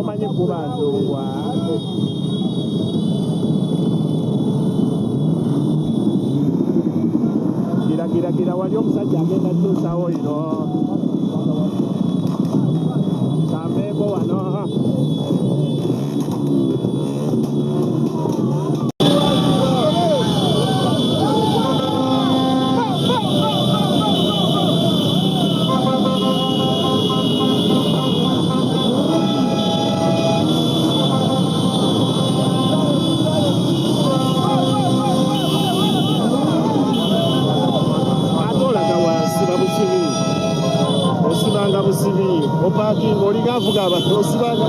tamanyi kuba nzongwa gira wali omusajja agenda tuusawo ino Sambeeko wano parking olinga avuga abantu osibanga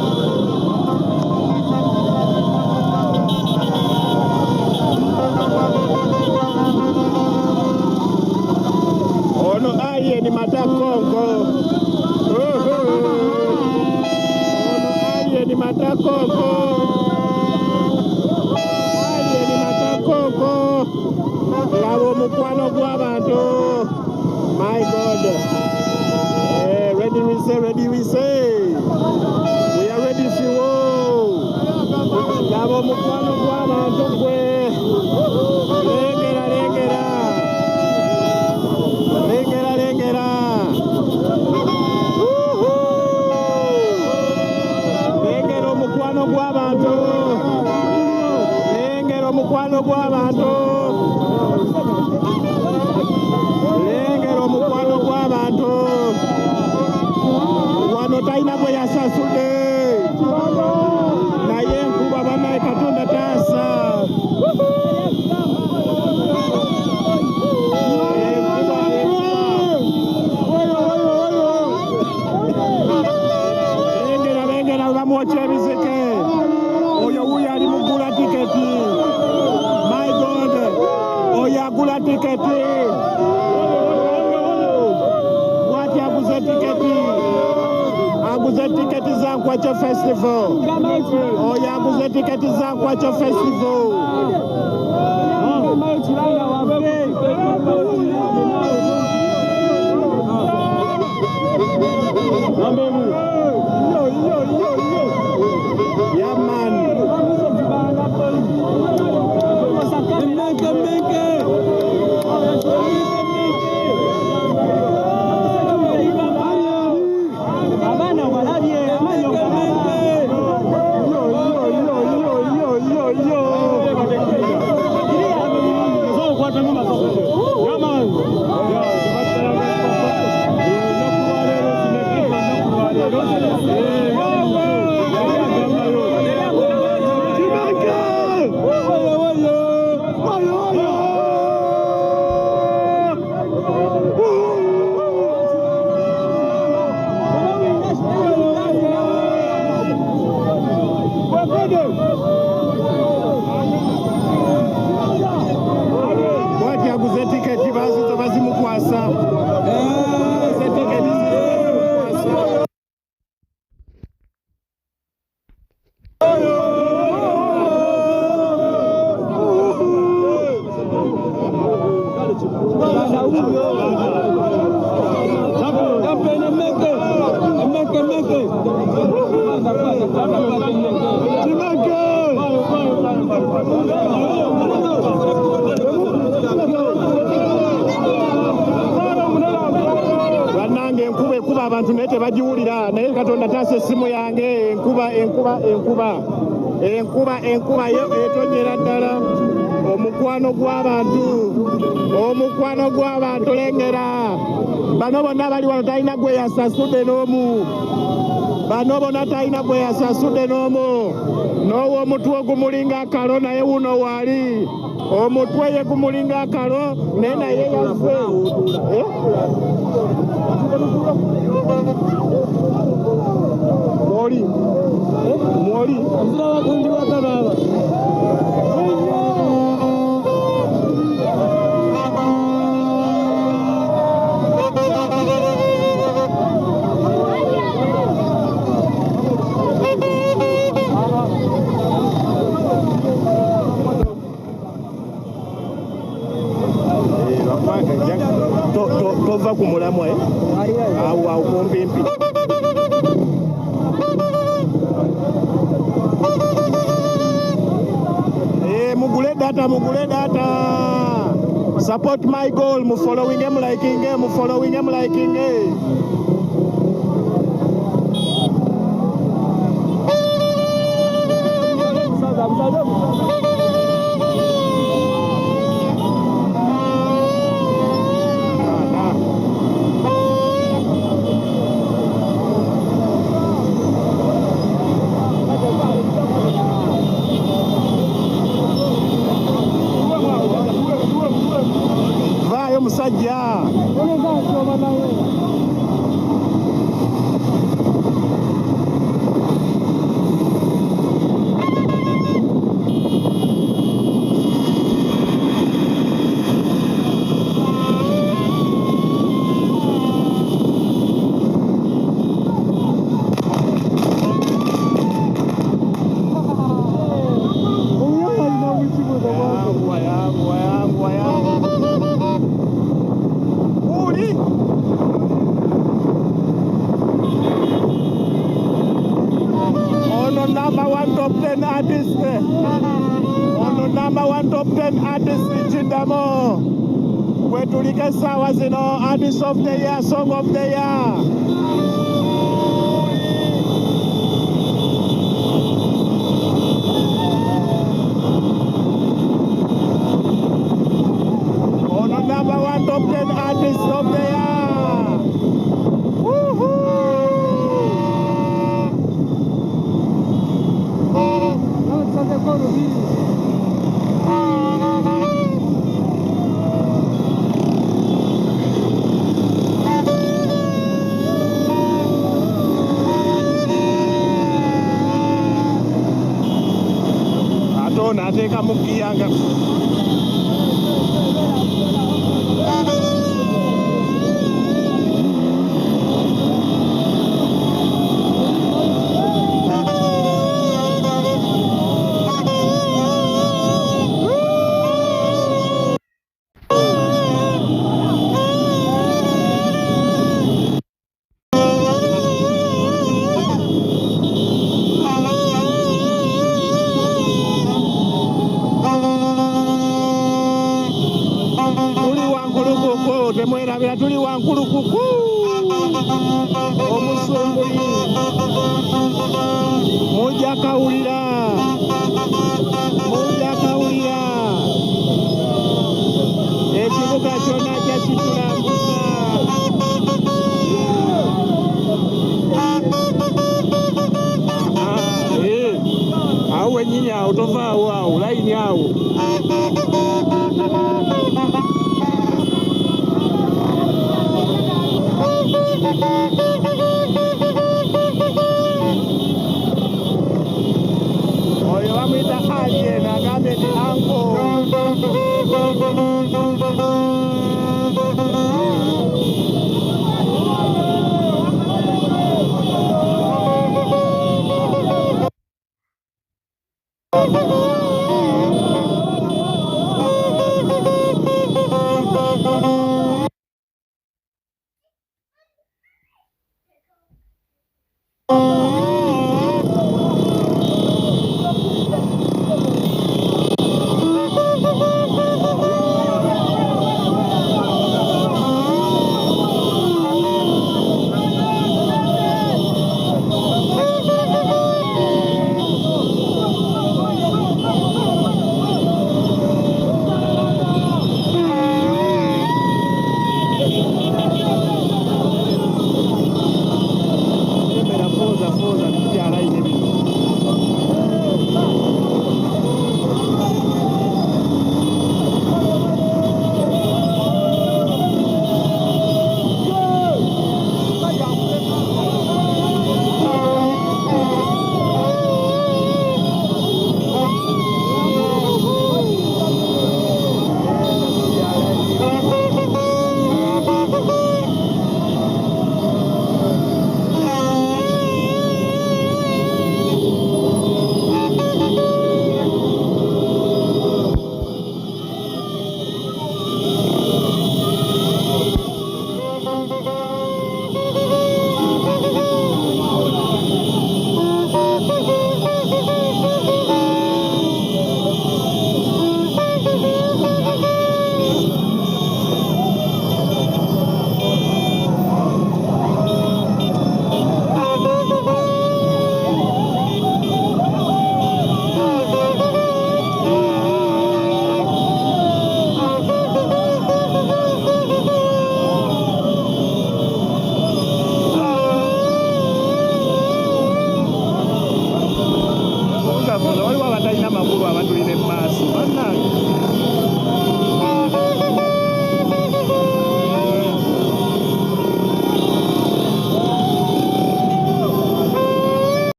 ono aye ni matakongo ono aye ni matakongo laba omukwano gw'abantu my god. Ready we say. We are ready for war. Labo mukwano gw'abantu gwe. Lengera. Lengera omukwano gw'abantu. Lengera omukwano gw'abantu. Taina bwe yasasude naye enkuba banaye Katonda taasa lengera bamwokya ebizike oyo wuyo ali mugula tiketi my god oyo agula tiketi wati aguze tiketi aguze tiketi za Nkwacho Festival. Oyo aguze tiketi za Nkwacho Festival. Yeah, man. Abantu nete bajiwulira naye Katonda taase essimu yange enkuba yo etonyera ddala omukwano gw'abantu lengera bano bonna bali wano talina gwe yasasudde n'omu n'owo omutwe ogumulinga akalo naye wuno waali omutwe ye gumulinga akalo naye naye yazze Mwoli azira wakundi watababa tova ku mulamwa awo kumpimpi mugule data. Support my goal, mu following him liking him, Vayo musajja. Number one top 10 artist in Chindamo. Wetulike sawa zino, artist of the year, song of the year. Number one top 10 artist of the year. Nateka mukiyanga temwerabira tuli wankulu kuku omusumbuli mujja kawulira ekibuga kyonna kyakitulambuza awo wenyini awo tovaawo awo layini awo oyo bamwita alien agambe nti anko